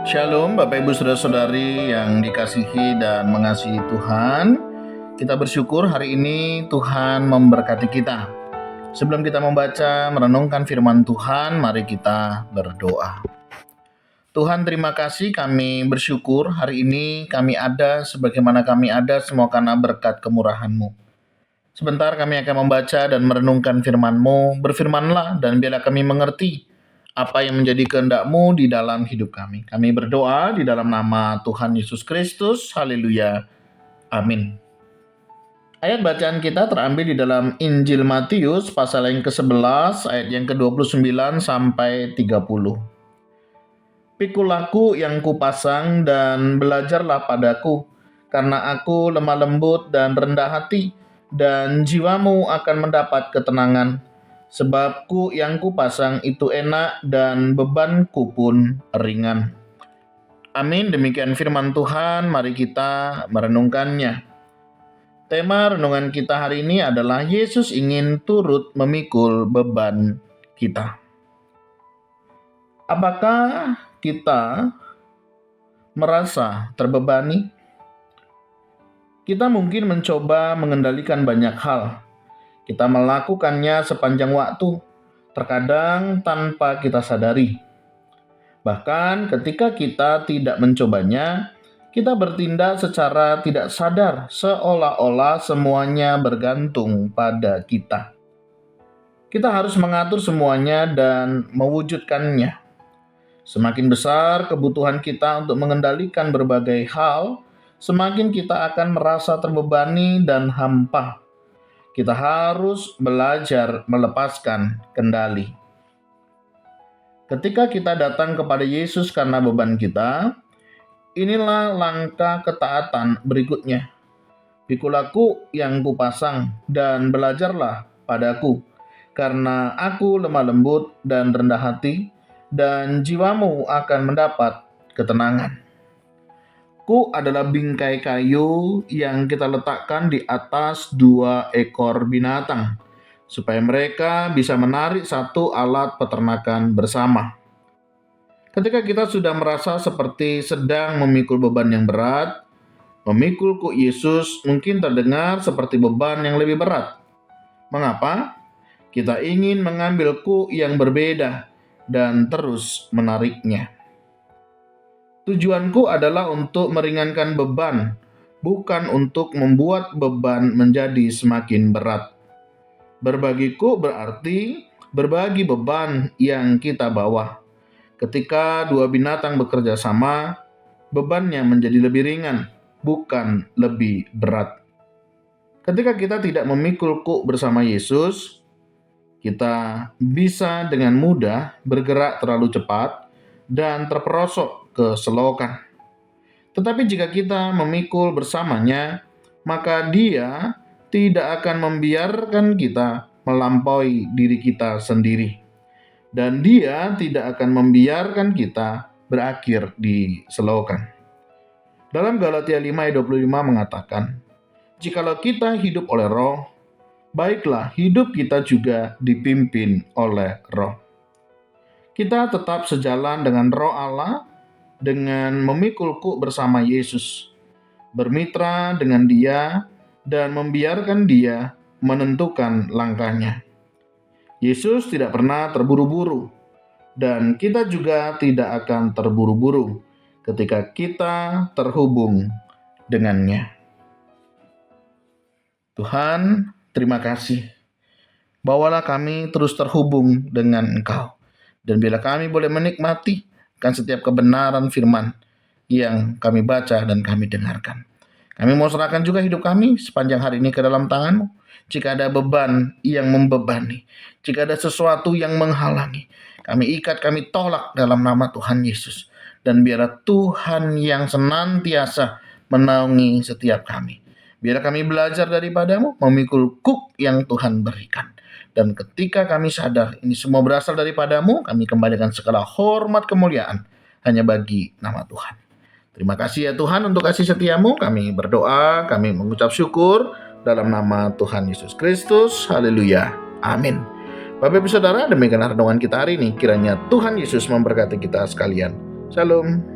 Shalom Bapak Ibu Saudara-saudari yang dikasihi dan mengasihi Tuhan. Kita bersyukur hari ini Tuhan memberkati kita. Sebelum kita membaca merenungkan firman Tuhan, mari kita berdoa. Tuhan, terima kasih, kami bersyukur hari ini kami ada sebagaimana kami ada semua karena berkat kemurahan-Mu. Sebentar kami akan membaca dan merenungkan firman-Mu. Berfirmanlah dan biarlah kami mengerti apa yang menjadi kehendak-Mu di dalam hidup kami. Kami berdoa di dalam nama Tuhan Yesus Kristus. Haleluya. Amin. Ayat bacaan kita terambil di dalam Injil Matius pasal yang ke-11 ayat yang ke-29 sampai 30. Pikulah-Ku yang kupasang dan belajarlah padaku, karena aku lemah lembut dan rendah hati, dan jiwamu akan mendapat ketenangan. Sebab yang kupasang itu enak dan bebanku pun ringan. Amin. Demikian firman Tuhan, mari kita merenungkannya. Tema renungan kita hari ini adalah Yesus ingin turut memikul beban kita. Apakah kita merasa terbebani? Kita mungkin mencoba mengendalikan banyak hal. Kita melakukannya sepanjang waktu, terkadang tanpa kita sadari. Bahkan ketika kita tidak mencobanya, kita bertindak secara tidak sadar, seolah-olah semuanya bergantung pada kita. Kita harus mengatur semuanya dan mewujudkannya. Semakin besar kebutuhan kita untuk mengendalikan berbagai hal, semakin kita akan merasa terbebani dan hampa. Kita harus belajar melepaskan kendali. Ketika kita datang kepada Yesus karena beban kita, inilah langkah ketaatan berikutnya. Pikulah-Ku yang kupasang dan belajarlah padaku, karena aku lemah lembut dan rendah hati, dan jiwamu akan mendapat ketenangan. Ku adalah bingkai kayu yang kita letakkan di atas 2 ekor binatang, supaya mereka bisa menarik satu alat peternakan bersama. Ketika kita sudah merasa seperti sedang memikul beban yang berat, memikul kuk Yesus mungkin terdengar seperti beban yang lebih berat. Mengapa? Kita ingin mengambil kuk yang berbeda dan terus menariknya. Tujuanku adalah untuk meringankan beban, bukan untuk membuat beban menjadi semakin berat. Berbagiku berarti berbagi beban yang kita bawa. Ketika 2 binatang bekerja sama, bebannya menjadi lebih ringan, bukan lebih berat. Ketika kita tidak memikul kuk bersama Yesus, kita bisa dengan mudah bergerak terlalu cepat dan terperosok ke selokan. Tetapi jika kita memikul bersamanya, maka Dia tidak akan membiarkan kita melampaui diri kita sendiri. Dan Dia tidak akan membiarkan kita berakhir di selokan. Dalam Galatia 5 ayat 25 mengatakan, jikalau kita hidup oleh Roh, baiklah hidup kita juga dipimpin oleh Roh. Kita tetap sejalan dengan Roh Allah dengan memikul kuk bersama Yesus, bermitra dengan Dia, dan membiarkan Dia menentukan langkahnya. Yesus tidak pernah terburu-buru, dan kita juga tidak akan terburu-buru ketika kita terhubung dengannya. Tuhan, terima kasih. Bawalah kami terus terhubung dengan Engkau, dan bila kami boleh menikmati kan setiap kebenaran firman yang kami baca dan kami dengarkan. Kami mau serahkan juga hidup kami sepanjang hari ini ke dalam tangan-Mu. Jika ada beban yang membebani, jika ada sesuatu yang menghalangi, kami ikat, kami tolak dalam nama Tuhan Yesus. Dan biarlah Tuhan yang senantiasa menaungi setiap kami. Biarlah kami belajar daripada-Mu, memikul kuk yang Tuhan berikan. Dan ketika kami sadar ini semua berasal daripada-Mu, kami kembalikan segala hormat kemuliaan hanya bagi nama Tuhan. Terima kasih ya Tuhan untuk kasih setia-Mu. Kami berdoa, kami mengucap syukur dalam nama Tuhan Yesus Kristus. Haleluya. Amin. Bapak Ibu Saudara, demikian renungan kita hari ini. Kiranya Tuhan Yesus memberkati kita sekalian. Shalom.